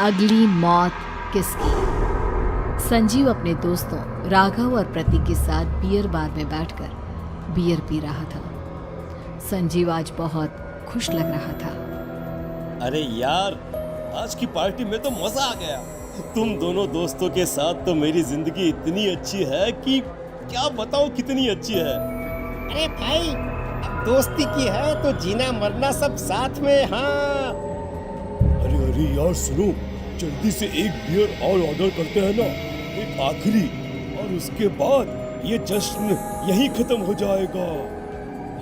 अगली मौत किसकी। संजीव अपने दोस्तों राघव और प्रतीक के साथ बियर बार में बैठकर बियर पी रहा था। संजीव आज बहुत खुश लग रहा था। अरे यार, आज की पार्टी में तो मजा आ गया। तुम दोनों दोस्तों के साथ तो मेरी जिंदगी इतनी अच्छी है कि क्या बताऊं कितनी अच्छी है। अरे भाई, अब दोस्ती की है तो जीना मरना सब साथ में। हाँ अरे यार सुनो, जल्दी से एक बियर और ऑर्डर करते हैं ना, एक आखिरी, और उसके बाद ये जश्न यहीं खत्म हो जाएगा।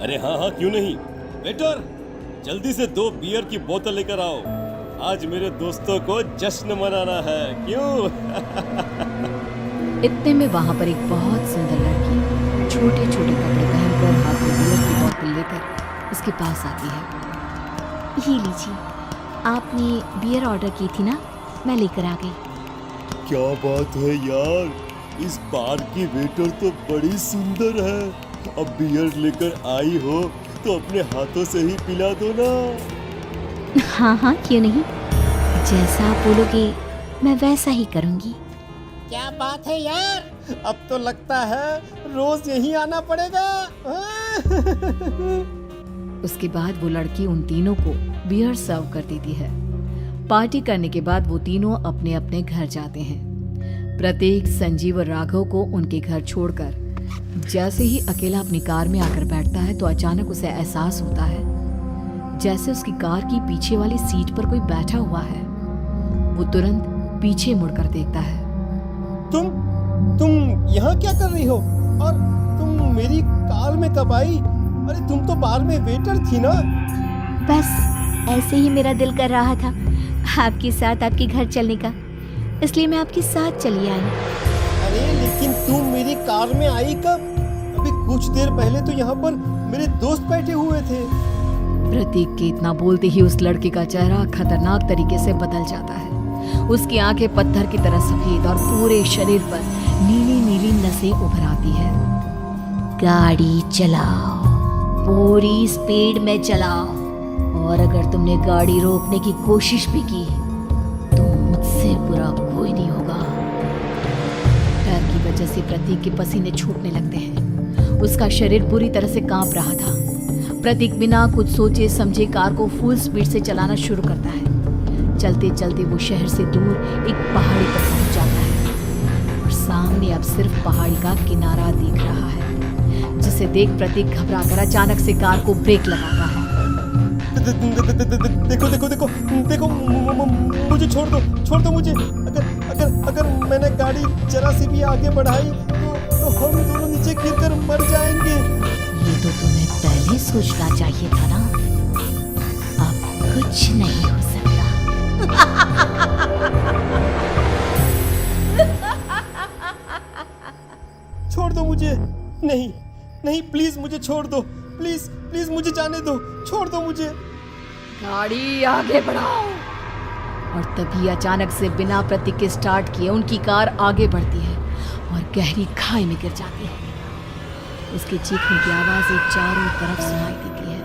अरे हाँ, क्यों नहीं। वेटर, जल्दी से 2 बियर की बोतल लेकर आओ। आज मेरे दोस्तों को जश्न मनाना है, क्यों? इतने में वहां पर एक बहुत सुंदर लड़की छोटे छोटे कपड़े पहनकर हाथ में बियर की बोतल लेकर उसके पास आती है। ये लीजिए, आपने बियर ऑर्डर की थी ना, मैं लेकर आ गई। क्या बात है यार, इस बार की वेटर तो बड़ी सुंदर है। अब बियर लेकर आई हो तो अपने हाथों से ही पिला दो ना। हाँ, क्यों नहीं, जैसा आप बोलोगे मैं वैसा ही करूँगी। क्या बात है यार, अब तो लगता है रोज यहीं आना पड़ेगा। उसके बाद वो लड़की उन तीनों को बियर सर्व कर देती है। पार्टी करने के बाद वो तीनों अपने अपने घर जाते हैं। प्रतीक संजीव और राघव को उनके घर छोड़कर जैसे ही अकेला अपनी कार में आकर बैठता है तो अचानक उसे एहसास होता है जैसे उसकी कार की पीछे वाली सीट पर कोई बैठा हुआ है। वो तुरंत पीछे मुड़कर देखता है। तुम यहाँ क्या कर रही हो? और तुम मेरी कार में कब आई? अरे तुम तो बार में वेटर थी ना। बस ऐसे ही मेरा दिल कर रहा था आपके साथ आपके घर चलने का, इसलिए मैं आपके साथ चली आई। अरे लेकिन तुम मेरी कार में आई कब? अभी कुछ देर पहले तो यहाँ पर मेरे दोस्त बैठे हुए थे। प्रतीक के इतना बोलते ही उस लड़के का चेहरा खतरनाक तरीके से बदल जाता है। उसकी आंखें पत्थर की तरह सफेद और पूरे शरीर पर नीली नीली नसें उभर आती है। गाड़ी चलाओ, पूरी स्पीड में चलाओ, और अगर तुमने गाड़ी रोकने की कोशिश भी की तो मुझसे बुरा कोई नहीं होगा। डर की वजह से प्रतीक के पसीने छूटने लगते हैं। उसका शरीर पूरी तरह से कांप रहा था। प्रतीक बिना कुछ सोचे समझे कार को फुल स्पीड से चलाना शुरू करता है। चलते चलते वो शहर से दूर एक पहाड़ी पर पहुंच जाता है और सामने अब सिर्फ पहाड़ी का किनारा दिख रहा है, जिसे देख प्रतीक घबराकर अचानक से कार को ब्रेक लगाता है। देखो, मुझे छोड़ दो मुझे। अगर मैंने गाड़ी जरा सी भी आगे बढ़ाई तो हम दोनों नीचे गिरकर मर जाएंगे। ये तो तुम्हें पहले सोचना चाहिए था ना। अब कुछ नहीं हो सकता। छोड़ दो मुझे। नहीं, प्लीज मुझे छोड़ दो। प्लीज मुझे जाने दो। छोड़ दो मुझे। गाड़ी आगे बढ़ाओ। और तभी अचानक से बिना प्रतीक के स्टार्ट किए उनकी कार आगे बढ़ती है और गहरी खाई में गिर जाती है। उसके चीखने की आवाजें चारों तरफ सुनाई देती है।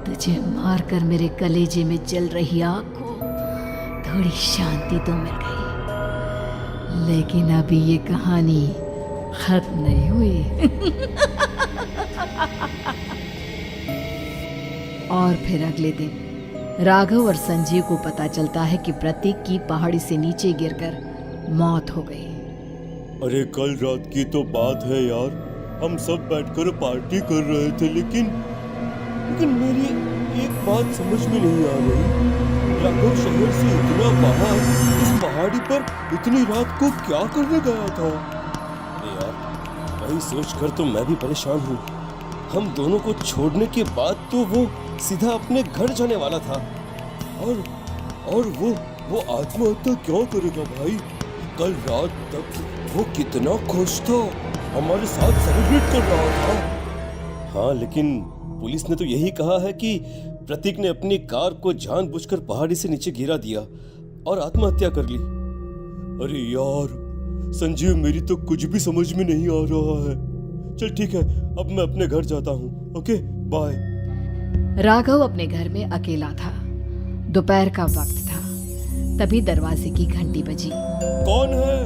तुझे मारकर मेरे कलेजे में जल रही आग को थोड़ी शांति तो मिल गई, लेकिन अभी ये कहानी खत्म नहीं हुई। और फिर अगले दिन राघव और संजीव को पता चलता है कि प्रतीक की पहाड़ी से नीचे गिरकर मौत हो गई। अरे कल रात की तो बात है यार, हम सब बैठकर पार्टी कर रहे थे, लेकिन मेरी एक बात समझ में नहीं आ रही। राघव शहर से इतना बाहर इस पहाड़ी पर इतनी रात को क्या करने गया था? अरे यार, वही सोचकर तो मैं भी परेशान हूँ। हम दोनों को छोड़ने के बाद तो वो सीधा अपने घर जाने वाला था, और वो आत्महत्या क्यों करेगा भाई? कल रात तक वो कितना खुश था, हमारे साथ सेलिब्रेट कर रहा था। हाँ, लेकिन पुलिस ने तो यही कहा है कि प्रतीक ने अपनी कार को जानबूझकर पहाड़ी से नीचे गिरा दिया और आत्महत्या कर ली। अरे यार संजीव, मेरी तो कुछ भी समझ में नहीं आ रहा है। चल ठीक है, अब मैं अपने घर जाता हूँ। Okay, bye. राघव अपने घर में अकेला था। दोपहर का वक्त था। तभी दरवाजे की घंटी बजी। कौन है?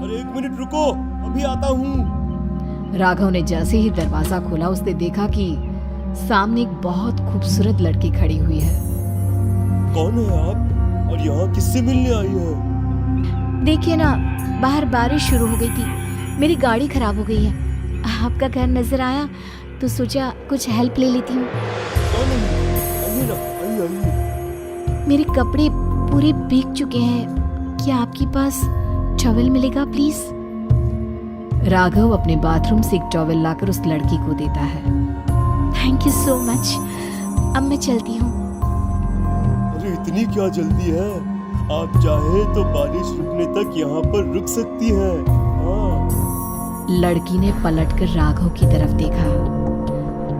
अरे 1 मिनट रुको, अभी आता हूँ। राघव ने जैसे ही दरवाजा खोला उसने देखा कि सामने एक बहुत खूबसूरत लड़की खड़ी हुई है। कौन है आप और यहाँ किससे मिलने आई है? देखिए ना, बाहर बारिश शुरू हो गई थी, मेरी गाड़ी खराब हो गई है। आपका घर नजर आया तो सोचा कुछ हेल्प ले लेती हूँ। कौन है? आइए ना, आइए आइए। मेरे कपड़े पूरे भीग चुके हैं, क्या आपके पास टॉवल मिलेगा प्लीज? राघव अपने बाथरूम से एक टॉवल लाकर उस लड़की को देता है। थैंक यू सो मच, अब मैं चलती हूँ। अरे इतनी क्या जल्दी है? आप चाहे तो बारिश रुकने तक यहाँ पर रुक सकती हैं। हाँ। लड़की ने पलटकर राघव की तरफ देखा।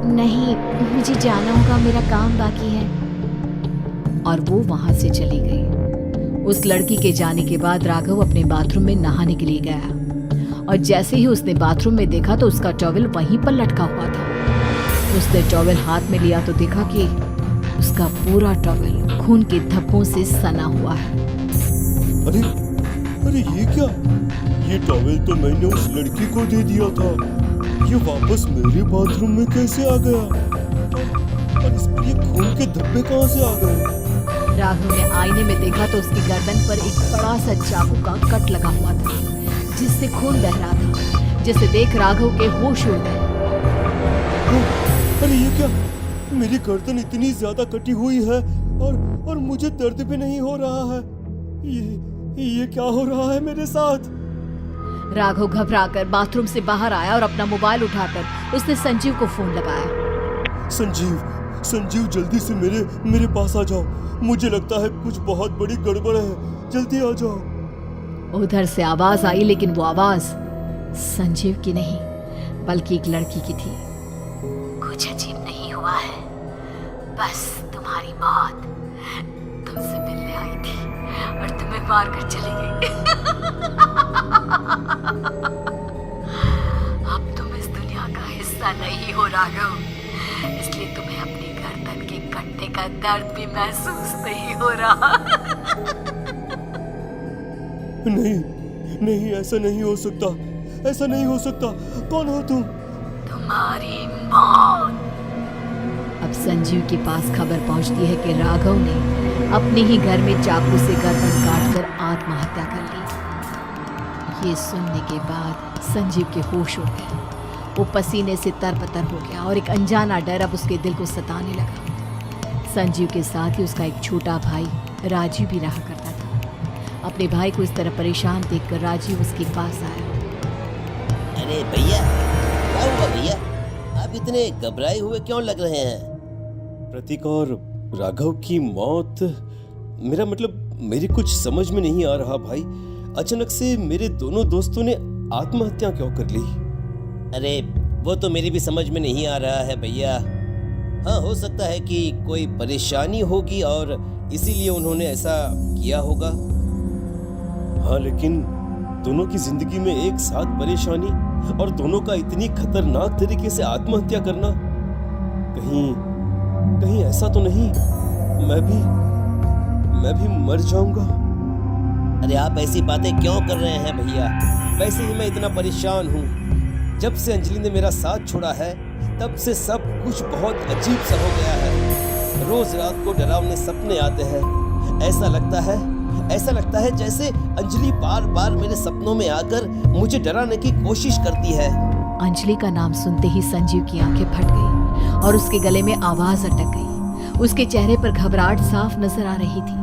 नहीं, मुझे जाना होगा, मेरा काम बाकी है। और वो वहां से चली गई। उस लड़की के जाने के बाद राघव अपने बाथरूम में नहाने के लिए गया और जैसे ही उसने बाथरूम में देखा तो उसका टॉवल वहीं पर लटका हुआ था। उसने टॉवल हाथ में लिया तो देखा कि उसका पूरा टॉवल खून के धब्बों से सना हुआ है। अरे अरे ये क्या? ये टॉवल तो मैंने उस लड़की को दे दिया था। ये वापस मेरे बाथरूम में कैसे आ गया? और इस पर ये खून के धब्बे कहाँ से आ गए? राघव ने आईने में देखा तो उसकी गर्दन पर एक बड़ा सा चाकू का कट लगा हुआ था जिससे खून बह रहा था, जिसे देख राघव के होश उड़ गए। अरे ये क्या? मेरी गर्दन इतनी ज्यादा कटी हुई है और मुझे दर्द भी नहीं हो रहा है। ये क्या हो रहा है मेरे साथ? राघव घबराकर बाथरूम से बाहर आया और अपना मोबाइल उठाकर उसने संजीव को फोन लगाया। संजीव जल्दी से मेरे पास आ जाओ। मुझे लगता है कुछ बहुत बड़ी गड़बड़ है, जल्दी आ जाओ। उधर से आवाज आई लेकिन वो आवाज संजीव की नहीं बल्कि एक लड़की की थी। कुछ अजीब नहीं हुआ है, बस तुम्हारी मौत तुमसे मिलने आई थी और तुम्हें मार कर चली गई। अब तुम इस दुनिया का हिस्सा नहीं हो राघव, इसलिए तुम्हें अपनी गर्दन के कटने का दर्द भी महसूस नहीं हो रहा। नहीं, ऐसा नहीं हो सकता, ऐसा नहीं हो सकता। कौन हो तुम? तुम्हारी मौत। अब संजीव के पास खबर पहुंचती है कि राघव ने अपने ही घर में चाकू से गर्दन काटकर आत्महत्या कर ली। ये सुनने के बाद संजीव के होश उड़ गए। वो पसीने से तरबतर हो गया और एक अनजाना डर अब उसके दिल को सताने लगा। संजीव के साथ ही उसका एक छोटा भाई राजीव भी रहा करता था। अपने भाई को इस तरह परेशान देखकर राजीव उसके पास आया। अरे भैया, क्या हुआ भैया? आप इतने घबराए हुए क्यों लग रहे हैं? प्रतीक और राघव की मौत, मेरा मतलब मेरी कुछ समझ में नहीं आ रहा भाई। अचानक से मेरे दोनों दोस्तों ने आत्महत्या क्यों कर ली? अरे वो तो मेरी भी समझ में नहीं आ रहा है भैया। हाँ, हो सकता है कि कोई परेशानी होगी और इसीलिए उन्होंने ऐसा किया होगा। हाँ, लेकिन दोनों की जिंदगी में एक साथ परेशानी और दोनों का इतनी खतरनाक तरीके से आत्महत्या करना, कहीं ऐसा तो नहीं मैं भी मर जाऊंगा? अरे आप ऐसी बातें क्यों कर रहे हैं भैया? वैसे ही मैं इतना परेशान हूँ। जब से अंजलि ने मेरा साथ छोड़ा है तब से सब कुछ बहुत अजीब सा हो गया है। रोज रात को डरावने सपने आते हैं। ऐसा लगता है जैसे अंजलि बार बार मेरे सपनों में आकर मुझे डराने की कोशिश करती है। अंजलि का नाम सुनते ही संजीव की आंखें फट गई और उसके गले में आवाज अटक गई। उसके चेहरे पर घबराहट साफ नजर आ रही थी।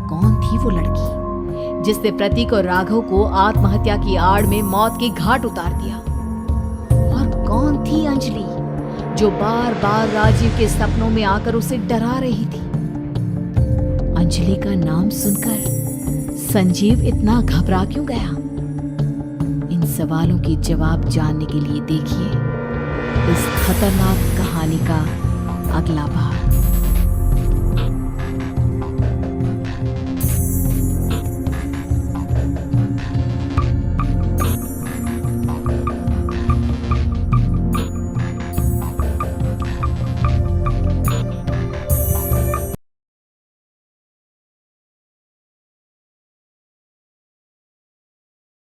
कौन थी वो लड़की जिसने प्रतीक और राघव को आत्महत्या की आड़ में मौत के घाट उतार दिया? और कौन थी अंजलि जो बार बार राजीव के सपनों में आकर उसे डरा रही थी? अंजलि का नाम सुनकर संजीव इतना घबरा क्यों गया? इन सवालों के जवाब जानने के लिए देखिए इस खतरनाक कहानी का अगला भाग।